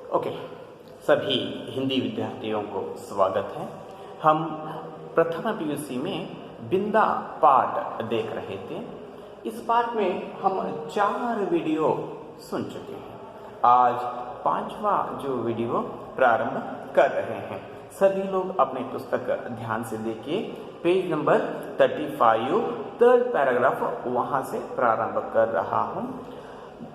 Okay, सभी हिंदी विद्यार्थियों को स्वागत है। हम प्रथम पीयूसी में बिंदा पाठ देख रहे थे। इस पाठ में हम 4 वीडियो सुन चुके हैं। आज 5वां जो वीडियो प्रारंभ कर रहे हैं। सभी लोग अपने पुस्तक ध्यान से देखिए। पेज नंबर 35, 3rd पैराग्राफ वहां से प्रारंभ कर रहा हूं।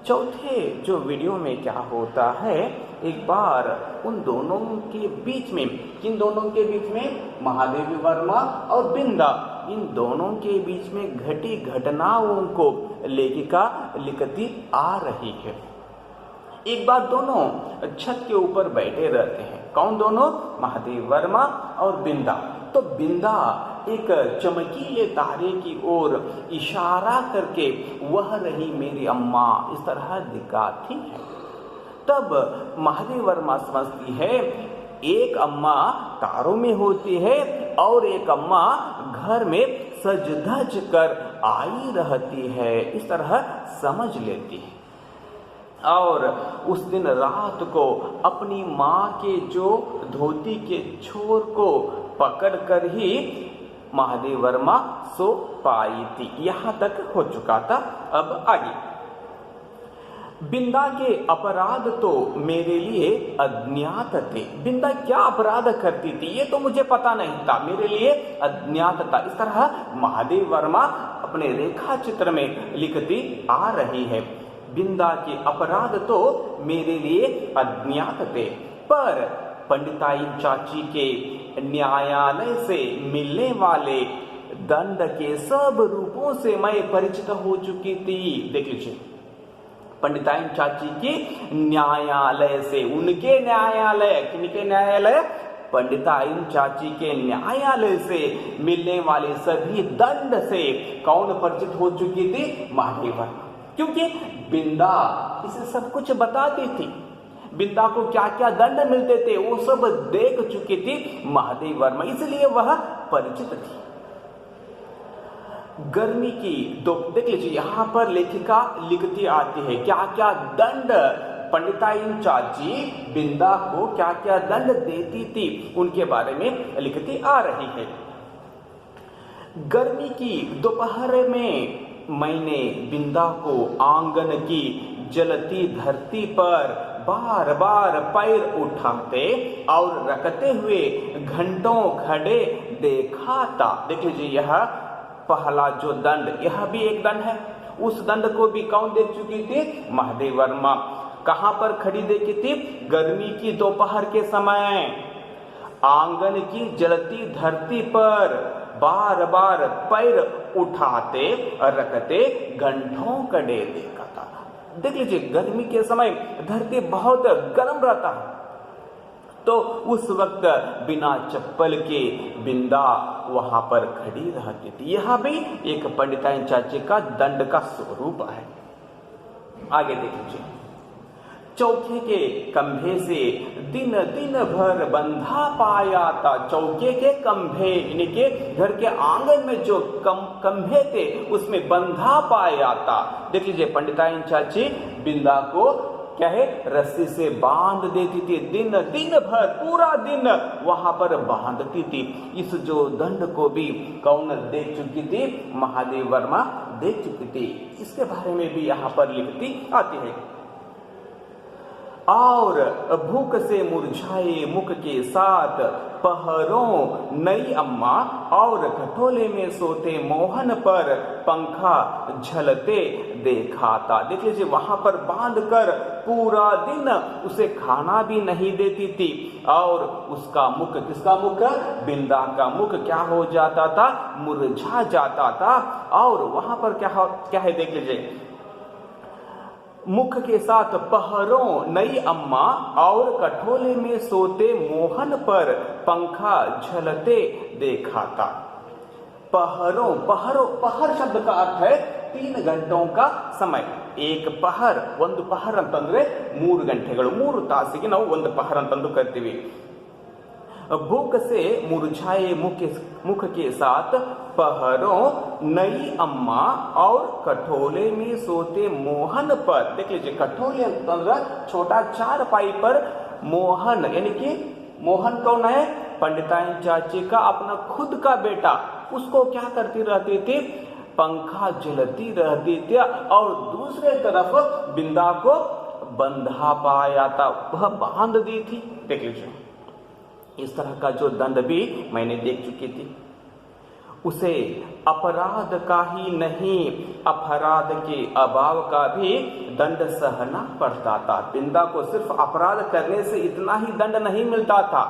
चौथे जो वीडियो में क्या होता है, एक बार उन दोनों के बीच में, किन दोनों के बीच में, महादेवी वर्मा और बिंदा, इन दोनों के बीच में घटी घटनाओं को लेखिका लिखती आ रही है। एक बार दोनों छत के ऊपर बैठे रहते हैं। कौन दोनों? महादेव वर्मा और बिंदा। तो बिंदा एक चमकीले तारे की ओर इशारा करके, वह रही मेरी अम्मा, इस तरह दिखाती है। तब महादेव वर्मा समझती है एक अम्मा तारों में होती है और एक अम्मा घर में सज धज कर आई रहती है, इस तरह समझ लेती है। और उस दिन रात को अपनी माँ के जो धोती के छोर को पकड़कर ही महादेव वर्मा सो पाई थी। यहां तक हो चुका था। अब आगे, बिंदा के अपराध तो मेरे लिए अज्ञात थे। बिंदा क्या अपराध करती थी ये तो मुझे पता नहीं था, मेरे लिए अज्ञात था। इस तरह महादेव वर्मा अपने रेखा चित्र में लिखती आ रही है। बिंदा के अपराध तो मेरे लिए अज्ञात थे, पर पंडिताई चाची के न्यायालय से मिलने वाले दंड के सब रूपों से मैं परिचित हो चुकी थी। देख लीजिए, पंडिताई चाची की न्यायालय से, उनके न्यायालय, किनके न्यायालय? पंडिताई चाची के न्यायालय से मिलने वाले सभी दंड से कौन परिचित हो चुकी थी? महादेव वर्मा। क्योंकि बिंदा इसे सब कुछ बताती थी। बिंदा को क्या क्या दंड मिलते थे वो सब देख चुकी थी महादेव वर्मा, इसलिए वह परिचित थी। गर्मी की देख लीजिए, यहां पर लेखिका लिखती आती है क्या क्या दंड पंडिताई चाची बिंदा को क्या क्या दंड देती थी, उनके बारे में लिखती आ रही है। गर्मी की दोपहर में मैंने बिंदा को आंगन की जलती धरती पर बार बार पैर उठाते और रखते हुए घंटों खड़े देखा था। देख लीजिए, यह पहला जो दंड, यह भी एक दंड है। उस दंड को भी कौन देख चुकी थी? महादेव वर्मा। कहां पर खड़ी देखी थी? गर्मी की दोपहर के समय आंगन की जलती धरती पर बार बार पैर उठाते और रखते घंटों खड़े देखा था। देख लीजिए, गर्मी के समय धरती बहुत गर्म रहता है, तो उस वक्त बिना चप्पल के बिंदा वहां पर खड़ी रहती थी। यह भी एक पंडिताई चाची का दंड का स्वरूप है। आगे देख लीजिए, चौके के कंभे से दिन दिन भर बंधा पाया था। चौके के कंभे, इनके घर के आंगन में जो कंभे थे उसमें बंधा पाया था। देख लीजिए, पंडिताई चाची बिंदा को क्या है, रस्सी से बांध देती थी। दिन दिन भर, पूरा दिन वहां पर बांधती थी। इस जो दंड को भी कौन देख चुकी थी? महादेव वर्मा देख चुकी थी। इसके बारे में भी यहाँ पर लिखती आती है। और भूख से मुरझाए मुख के साथ पहरों नई अम्मा और खटोले में सोते मोहन पर पंखा झलते देखा था। देख लीजिए, वहां पर बांध कर पूरा दिन उसे खाना भी नहीं देती थी और उसका मुख, किसका मुख? बिंदा का मुख क्या हो जाता था? मुरझा जाता था। और वहां पर क्या है देख लीजिए, मुख के साथ पहरों नई अम्मा और कठोले में सोते मोहन पर पंखा झलते देखा था। पहर शब्द का अर्थ है 3 घंटों का समय। एक पहर, ಒಂದು ಪಹರ್ ಅಂತಂದ್ರೆ 3 ಗಂಟೆಗಳು, 3 ತಾಸಿಗೆ ನಾವು ಒಂದು ಪಹರ್ ಅಂತಂದು ಕರಿತೀವಿ। भूख से मुरझाए मुख के साथ पहरों नई अम्मा और कठोले में सोते मोहन पर, देख लीजिए कठोले अंदर छोटा चारपाई पर मोहन, यानी कि मोहन कौन है? पंडिताइन चाची का अपना खुद का बेटा, उसको क्या करती रहती थी? पंखा झलती रहती थी और दूसरे तरफ बिंदा को बंधा पाया था, वह बांध दी थी। देख लीजिए इस तरह का जो दंड भी मैंने देख चुकी थी। उसे अपराध का ही नहीं, अपराध के अभाव का भी दंड सहना पड़ता था। बिंदा को सिर्फ अपराध करने से इतना ही दंड नहीं मिलता था,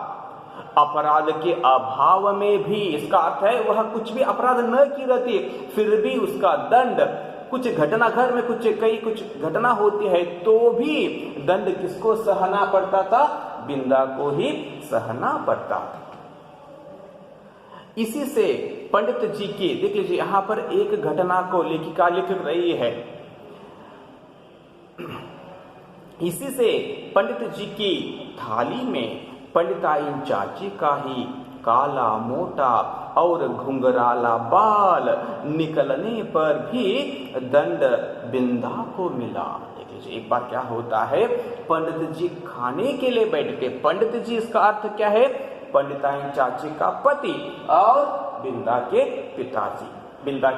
अपराध के अभाव में भी, इसका अर्थ है वह कुछ भी अपराध न की रहती, फिर भी उसका दंड, कुछ घटना घर में कुछ घटना होती है तो भी दंड किसको सहना पड़ता था? बिंदा को ही सहना पड़ता था। इसी से पंडित जी की, देख लीजिए यहां पर एक घटना को लेखिका लिख रही है। इसी से पंडित जी की थाली में पंडिताइन चाची का ही काला मोटा और घुंघराला बाल निकलने पर भी दंड बिंदा को मिला। देख लीजिए एक बार क्या होता है, पंडित जी खाने के लिए बैठते, पंडित जी इसका अर्थ क्या है? पंडिताइन चाची का पति और बिंदा के पिताजी, बिंदा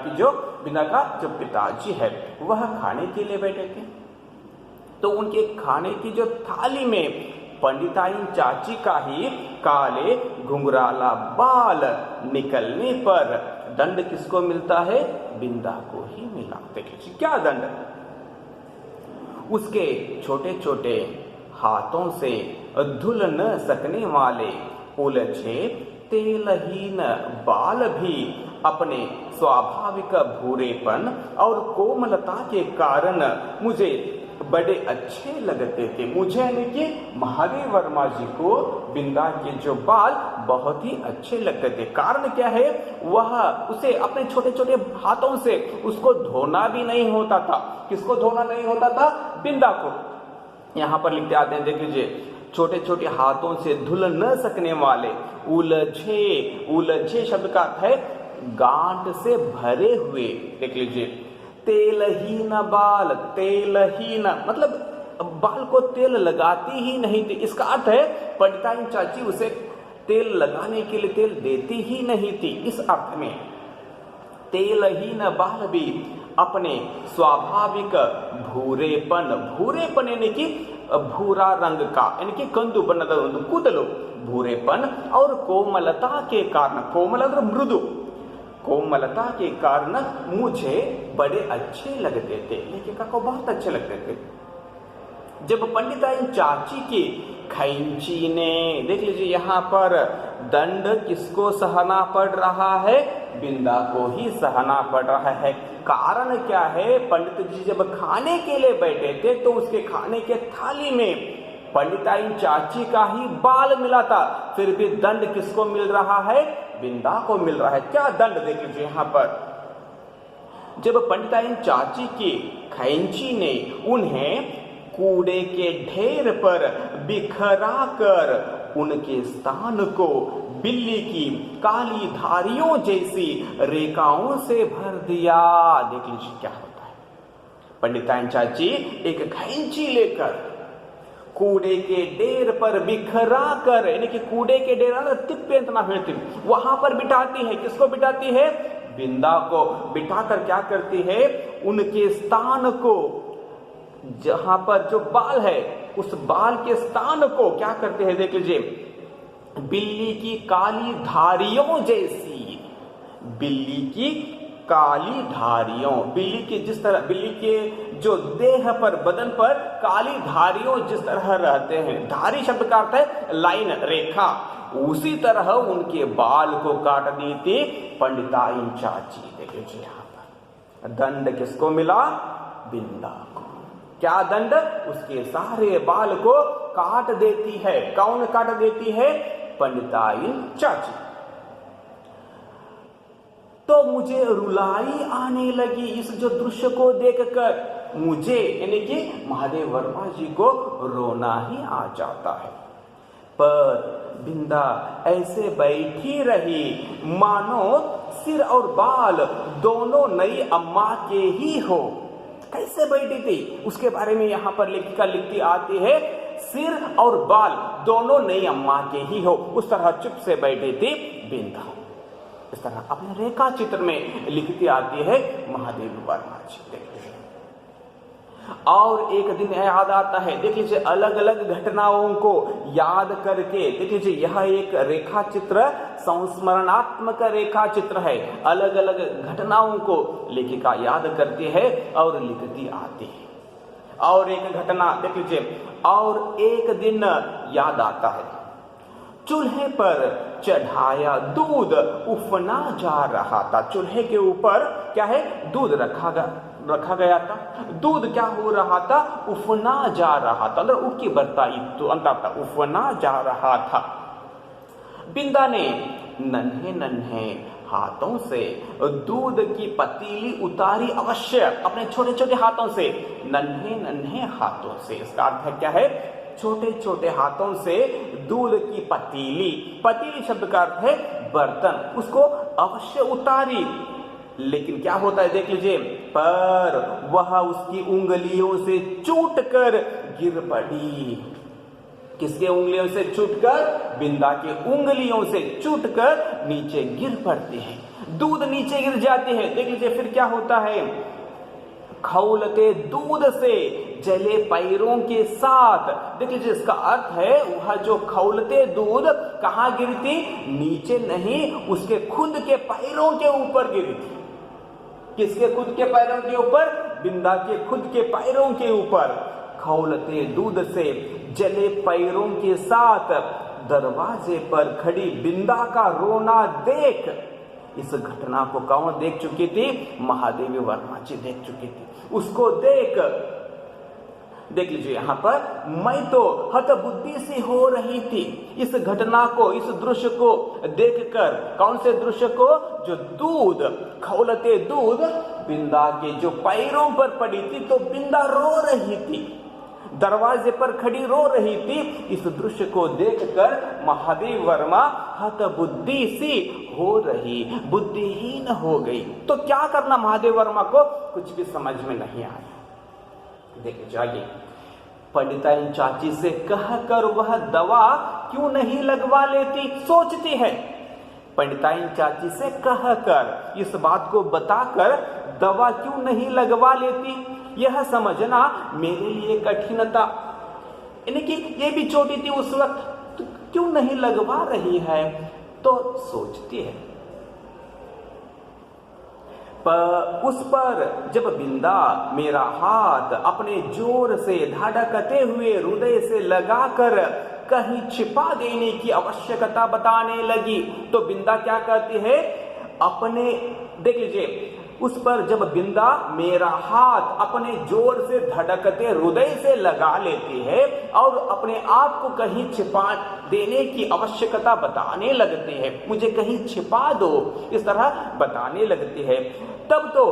का जो पिताजी है वह खाने के लिए बैठे थे। तो उनके खाने की जो थाली में पंडिताइन चाची का ही काले घुंघराला बाल निकलने पर दंड किसको मिलता है? बिंदा को ही मिला। देखिए क्या दंड? उसके छोटे छोटे हाथों से धुल न सकने वाले उलझे तेलहीन बाल भी अपने स्वाभाविक भूरेपन और कोमलता के कारण मुझे बड़े अच्छे लगते थे। मुझे यानी कि महादेव वर्मा जी को बिंदा के जो बाल बहुत ही अच्छे लगते थे। कारण क्या है? वह उसे अपने छोटे छोटे हाथों से उसको धोना भी नहीं होता था। किसको धोना नहीं होता था? बिंदा को। यहाँ पर लिखते आते हैं, देख लीजिए, छोटे छोटे हाथों से धुल न सकने वाले उलझे शब्द का अर्थ है गांठ से भरे हुए। देख लीजिए तेलहीन बाल, तेलहीन मतलब बाल को तेल लगाती ही नहीं थी। इसका अर्थ है पंडिताइन चाची उसे तेल लगाने के लिए तेल देती ही नहीं थी। इस अर्थ में तेलहीन बाल भी अपने स्वाभाविक भूरेपन यानी कि भूरा रंग का, यानी कि कंदु बन्नद ಕೂದಲು भूरेपन और कोमलता के कारण, कोमल और मृदु, कोमलता के कारण मुझे बड़े अच्छे लगते थे। लेखिका को बहुत अच्छे लगते थे। जब पंडिताइन चाची की खैंची ने, देख लीजिए यहाँ पर दंड किसको सहना पड़ रहा है? बिंदा को ही सहना पड़ रहा है। कारण क्या है? पंडित जी जब खाने के लिए बैठे थे तो उसके खाने के थाली में पंडिताइन चाची का ही बाल मिला था, फिर भी दंड किसको मिल रहा है? बिंदा को मिल रहा है। क्या दंड? देख लीजिए यहाँ पर, जब पंडिताइन चाची की खैंची ने उन्हें कूड़े के ढेर पर बिखरा कर उनके स्थान को बिल्ली की काली धारियों जैसी रेखाओं से भर दिया। देख लीजिए क्या होता है। पंडिताइन चाची एक खैंची लेकर कूड़े के ढेर पर बिखरा कर, यानी कि कूड़े के ढेर तिप्पेंतना वहां पर बिठाती है। किसको बिठाती है? बिंदा को बिठाकर क्या करती है? उनके स्थान को, जहां पर जो बाल है उस बाल के स्थान को क्या करते हैं? देख लीजिए, बिल्ली की काली धारियों जैसी, बिल्ली की काली धारियों, बिल्ली के जिस तरह, बिल्ली के जो देह पर, बदन पर काली धारियों जिस तरह रहते हैं, धारी शब्द का अर्थ है लाइन, रेखा, उसी तरह उनके बाल को काट दी थी पंडिताइन चाची। देखिए यहाँ पर दंड किसको मिला? बिंदा को। क्या दंड? उसके सारे बाल को काट देती है। कौन काट देती है? पंडिताइन चाची। तो मुझे रुलाई आने लगी इस जो दृश्य को देखकर। मुझे यानी कि महादेव वर्मा जी को रोना ही आ जाता है। पर बिंदा ऐसे बैठी रही मानो सिर और बाल दोनों नई अम्मा के ही हो। कैसे बैठी थी उसके बारे में यहाँ पर लेखिका लिखती आती है, सिर और बाल दोनों नई अम्मा के ही हो, उस तरह चुप से बैठी थी बिंदा। इस तरह अपने रेखा चित्र में लिखती आती है महादेवी वर्मा जी। देखिए, और एक दिन याद आता है, देख लीजिए, अलग अलग घटनाओं को याद करके देख लीजिए, यह एक रेखा चित्र संस्मरणात्मक रेखा चित्र है। अलग अलग घटनाओं को लेखिका याद करती है और लिखती आती है। और एक घटना देख लीजिए, और एक दिन याद आता है, चूल्हे पर चढ़ाया दूध उफना जा रहा था। चूल्हे के ऊपर क्या है, दूध रखा गया था। दूध क्या हो रहा था, उफना जा रहा था, अंदर उठ की बरताई तो अंदर था, उफना जा रहा था। बिंदा ने नन्हे नन्हे हाथों से दूध की पतीली उतारी, अवश्य अपने छोटे छोटे हाथों से, नन्हे नन्हे हाथों से। इसका अर्थ है क्या है, छोटे छोटे हाथों से दूध की पतीली, पतीली शब्द का अर्थ है बर्तन, उसको अवश्य उतारी। लेकिन क्या होता है देख लीजिए, पर वह उसकी उंगलियों से चूट कर गिर पड़ी। किसके उंगलियों से छूटकर, बिंदा के उंगलियों से छूटकर नीचे गिर पड़ती है, दूध नीचे गिर जाती है। देख लीजिए फिर क्या होता है, खौलते दूध से जले पैरों के साथ। देख लीजिए इसका अर्थ है वह जो खौलते दूध कहां गिरी थी, नीचे नहीं, उसके खुद के पैरों के ऊपर गिरी थी। किसके खुद के पैरों के ऊपर, बिंदा के खुद के पैरों के ऊपर। खौलते दूध से जले पैरों के साथ दरवाजे पर खड़ी बिंदा का रोना देख, इस घटना को कौन देख चुकी थी, महादेवी वर्मा जी देख चुकी थी। उसको देख लीजिए यहां पर, मैं तो हतबुद्धि सी हो रही थी इस घटना को, इस दृश्य को देखकर। कौन से दृश्य को, जो दूध, खौलते दूध बिंदा के जो पैरों पर पड़ी थी, तो बिंदा रो रही थी, दरवाजे पर खड़ी रो रही थी। इस दृश्य को देखकर महादेवी वर्मा हतबुद्धि सी हो रही, बुद्धिहीन हो गई। तो क्या करना महादेवी वर्मा को, कुछ भी समझ में नहीं आया। देखिए जाइए, पंडिताइन चाची से कहकर वह दवा क्यों नहीं लगवा लेती, सोचती है। पंडिताइन चाची से कहकर, इस बात को बताकर दवा क्यों नहीं लगवा लेती, यह समझना मेरे लिए कठिन था। यानी कि ये भी छोटी थी उस वक्त, तो क्यों नहीं लगवा रही है, तो सोचती है। उस पर जब बिंदा मेरा हाथ अपने जोर से धड़कते हुए हृदय से लगाकर कहीं छिपा देने की आवश्यकता बताने लगी, तो बिंदा क्या कहती है, अपने, देख लीजिए, उस पर जब बिंदा मेरा हाथ अपने जोर से धड़कते हृदय से लगा लेती है और अपने आप को कहीं छिपा देने की आवश्यकता बताने लगती है, मुझे कहीं छिपा दो, इस तरह बताने लगती है, तब तो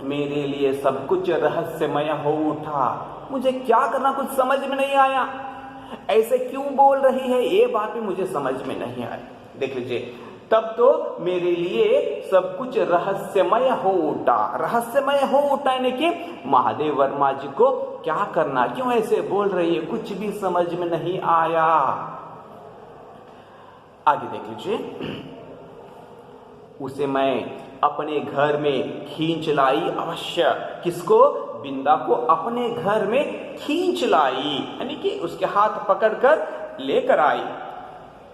मेरे लिए सब कुछ रहस्यमय हो उठा। मुझे क्या करना कुछ समझ में नहीं आया, ऐसे क्यों बोल रही है, ये बात भी मुझे समझ में नहीं आई। देख लीजिए, तब तो मेरे लिए सब कुछ रहस्यमय हो उठा। रहस्यमय हो उठा यानी कि महादेवी वर्मा जी को क्या करना, क्यों ऐसे बोल रही है, कुछ भी समझ में नहीं आया। आगे देख लीजिए, उसे मैं अपने घर में खींच लाई, अवश्य, किसको, बिंदा को अपने घर में खींच लाई, यानी कि उसके हाथ पकड़कर लेकर आई,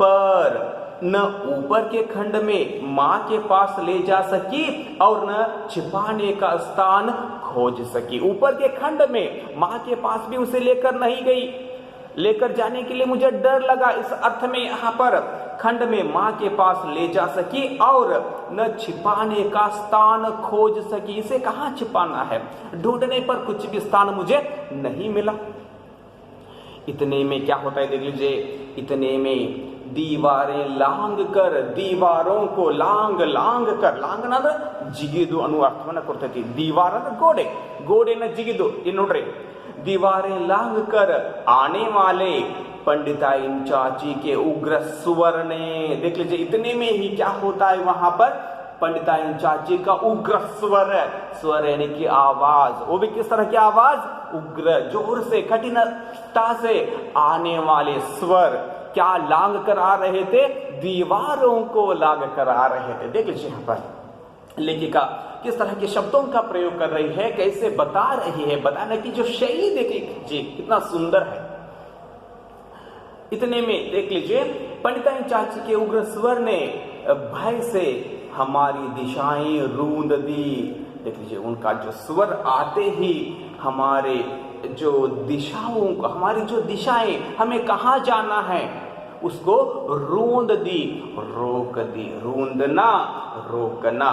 पर न ऊपर के खंड में मां के पास ले जा सकी और न छिपाने का स्थान खोज सकी। ऊपर के खंड में मां के पास भी उसे लेकर नहीं गई, लेकर जाने के लिए मुझे डर लगा, इस अर्थ में यहाँ पर खंड में मां के पास ले जा सकी और न छिपाने का स्थान खोज सकी। इसे कहाँ छिपाना है, ढूंढने पर कुछ भी स्थान मुझे नहीं मिला। इतने में क्या होता है देख लीजिए, इतने में दीवारें लांग कर, दीवारों को लांग लांग कर, लांगना जिगिदु अनु अर्थवನ್ನ ಕೊಡ್ತೈತಿ, दीवार गोडे, गोडे न जिगिदु, ये नोड्रे, दीवारें लांग कर आने वाले पंडिताइन चाची के उग्र स्वर ने, देख लीजिए इतने में ही क्या होता है वहां पर, पंडिताइन चाची का उग्र स्वर यानी कि आवाज, वो भी किस तरह की आवाज, उग्र, जोर से, कठिनता से आने वाले स्वर क्या लांग कर आ रहे थे, दीवारों को लांग कर आ रहे थे। देख लीजिए यहाँ पर लेखिका किस तरह के शब्दों का प्रयोग कर रही है, कैसे बता रही है, बताने की जो शैली देख लीजिए कितना सुंदर है। इतने में देख लीजिए पंडिताइन चाची के उग्र स्वर ने भय से हमारी दिशाएं रूंद दी। देख लीजिए उनका जो स्वर आते ही हमारे जो दिशाओं को, हमारी जो दिशाएं, हमें कहाँ जाना है उसको रूंद दी, रोक दी, रूंदना, रोकना।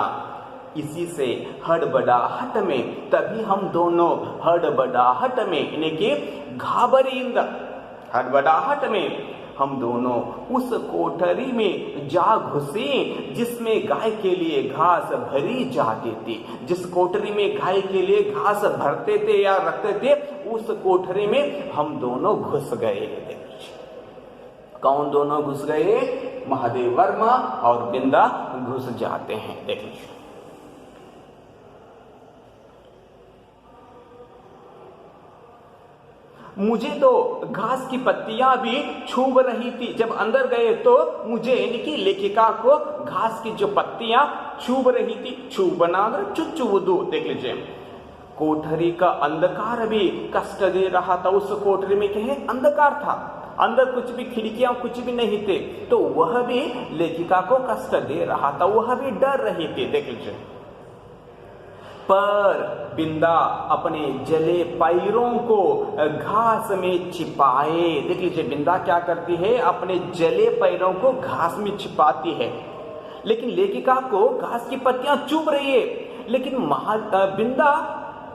इसी से हड़बड़ाहट में, तभी हम दोनों हड़बड़ाहट में यानी कि घाबरिंद, हड़बड़ाहट में हम दोनों उस कोठरी में जा घुसे जिसमें गाय के लिए घास भरी जाती थी। जिस कोठरी में गाय के लिए घास भरते थे या रखते थे, उस कोठरी में हम दोनों घुस गए। कौन दोनों घुस गए, महादेव वर्मा और बिंदा घुस जाते हैं। देख लीजिए मुझे तो घास की पत्तियां भी छूब रही थी। जब अंदर गए तो मुझे यानी कि लेखिका को घास की जो पत्तियां छूब रही थी, छूबना चुचुदू। देख लीजिए कोठरी का अंधकार भी कष्ट दे रहा था। उस कोठरी में क्या है, अंधकार था, अंदर कुछ भी खिड़कियां कुछ भी नहीं थे, तो वह भी लेखिका को कष्ट दे रहा था, वह भी डर रही थी। देख लीजिए पर बिंदा अपने जले पैरों को घास में छिपाए। देख लीजिए बिंदा क्या करती है, अपने जले पैरों को घास में छिपाती है, लेकिन लेखिका को घास की पत्तियां चुभ रही है, लेकिन बिंदा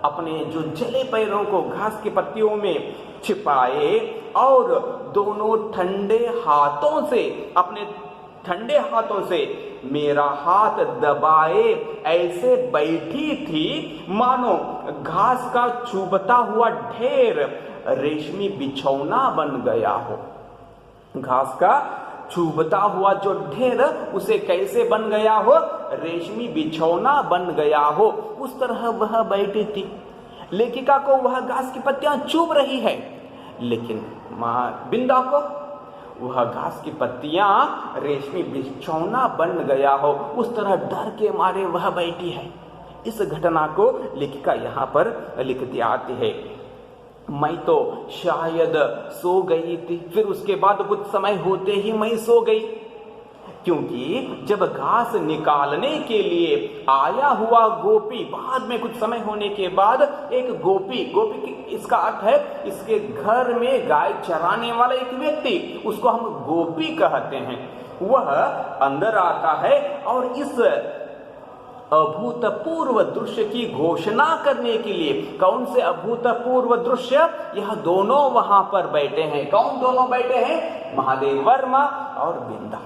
अपने जो जले पैरों को घास की पत्तियों में छिपाए और दोनों ठंडे हाथों से, अपने ठंडे हाथों से मेरा हाथ दबाए ऐसे बैठी थी मानो घास का चुभता हुआ ढेर रेशमी बिछौना बन गया हो। घास का चुभता हुआ जो ढेर उसे कैसे बन गया हो, रेशमी बिछौना बन गया हो, उस तरह वह बैठी थी। लेखिका को वह घास की पत्तियां चुभ रही है, लेकिन बिंदा को वह घास की पत्तियां रेशमी बिछौना बन गया हो, उस तरह डर के मारे वह बैठी है। इस घटना को लेखिका यहाँ पर लिखती आती है। मैं तो शायद सो गई थी, फिर उसके बाद कुछ समय होते ही मैं सो गई, क्योंकि जब घास निकालने के लिए आया हुआ गोपी, बाद में कुछ समय होने के बाद एक गोपी की इसका अर्थ है इसके घर में गाय चराने वाला एक व्यक्ति, उसको हम गोपी कहते हैं, वह अंदर आता है और इस अभूतपूर्व दृश्य की घोषणा करने के लिए। कौन से अभूतपूर्व दृश्य, यह दोनों वहां पर बैठे हैं। कौन दोनों बैठे हैं, महादेव वर्मा और बिंदा।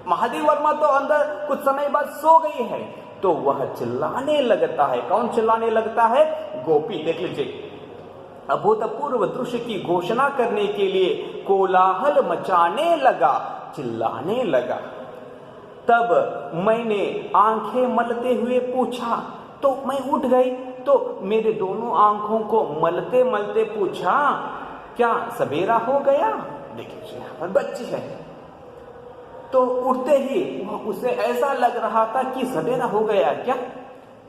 महादेव वर्मा तो अंदर कुछ समय बाद सो गई है, तो वह चिल्लाने लगता है। कौन चिल्लाने लगता है, गोपी। देख लीजिए अभूतपूर्व दृश्य की घोषणा करने के लिए कोलाहल मचाने लगा, चिल्लाने लगा। तब मैंने आंखें मलते हुए पूछा, तो मैं उठ गई, तो मेरे दोनों आंखों को मलते मलते पूछा, क्या सवेरा हो गया। देखिए बच्ची है, तो उठते ही उसे ऐसा लग रहा था कि सवेरा हो गया क्या।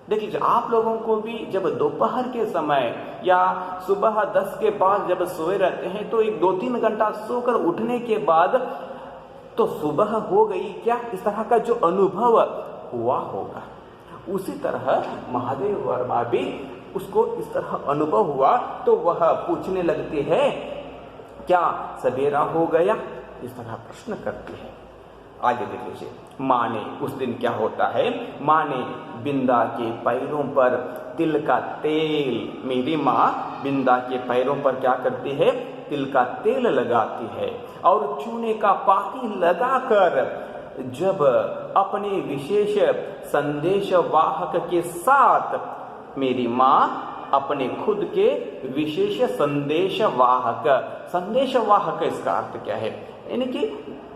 देखिए आप लोगों को भी जब दोपहर के समय या सुबह 10 के बाद जब सोए रहते हैं, तो एक 2-3 घंटा सोकर उठने के बाद तो सुबह हो गई क्या, इस तरह का जो अनुभव हुआ होगा। उसी तरह महादेव वर्मा भी उसको इस तरह अनुभव हुआ, तो वह पूछने लगती है, क्या सवेरा हो गया, इस तरह प्रश्न करती है। आगे देख लीजिए, माँ ने उस दिन क्या होता है, माँ ने बिंदा के पैरों पर तिल का तेल, मेरी माँ बिंदा के पैरों पर क्या करती है, तिल का तेल लगाती है और चूने का पानी लगाकर जब अपने विशेष संदेश वाहक के साथ मेरी माँ अपने खुद के विशेष संदेश वाहक संदेशवाहक इसका अर्थ क्या है? यानी कि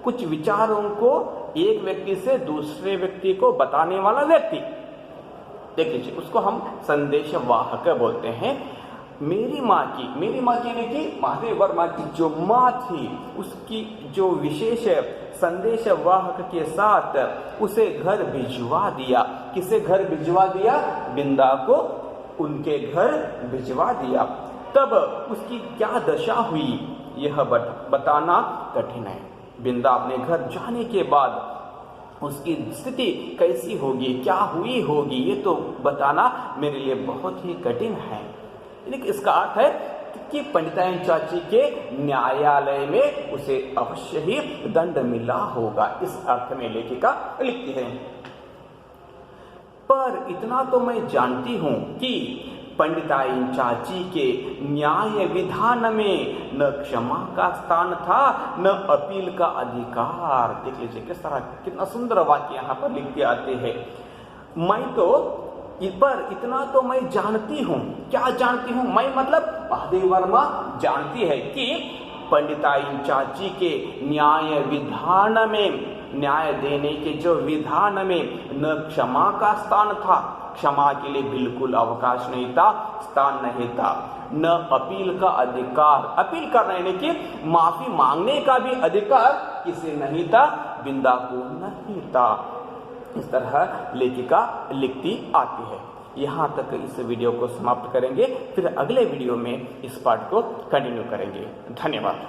कुछ विचारों को एक व्यक्ति से दूसरे व्यक्ति को बताने वाला व्यक्ति, देख लीजिए, उसको हम संदेशवाहक बोलते हैं। मेरी माँ की यानी कि महादेव वर्मा की जो माँ थी, उसकी जो विशेष संदेशवाहक के साथ उसे घर भिजवा दिया। किसे घर भिजवा दिया? बिंदा को उनके घर भिजवा दिया। तब उसकी क्या दशा हुई यह बताना कठिन है। बिंदा अपने घर जाने के बाद उसकी स्थिति कैसी होगी, क्या हुई होगी, ये तो बताना मेरे लिए बहुत ही कठिन है। लेकिन इसका अर्थ है कि पंडिताइन चाची के न्यायालय में उसे अवश्य ही दंड मिला होगा, इस अर्थ में लेखिका लिखती है। पर इतना तो मैं जानती हूं कि पंडिताइन चाची के न्याय विधान में न क्षमा का स्थान था, न अपील का अधिकार। देख लीजिए किस तरह, कितना सुंदर वाक्य यहाँ पर लिखते आते हैं। पर इतना तो मैं जानती हूँ। क्या जानती हूँ? मैं मतलब महादेव वर्मा जानती है कि पंडिताइन चाची के न्याय विधान में, न्याय देने के जो विधान में न क्षमा का स्थान था, क्षमा के लिए बिल्कुल अवकाश नहीं था, स्थान नहीं था, न अपील का अधिकार, अपील करना यानी कि माफी मांगने का भी अधिकार किसे नहीं था? बिंदा को नहीं था। इस तरह लेखिका लिखती आती है। यहाँ तक इस वीडियो को समाप्त करेंगे, फिर अगले वीडियो में इस पाठ को कंटिन्यू करेंगे। धन्यवाद।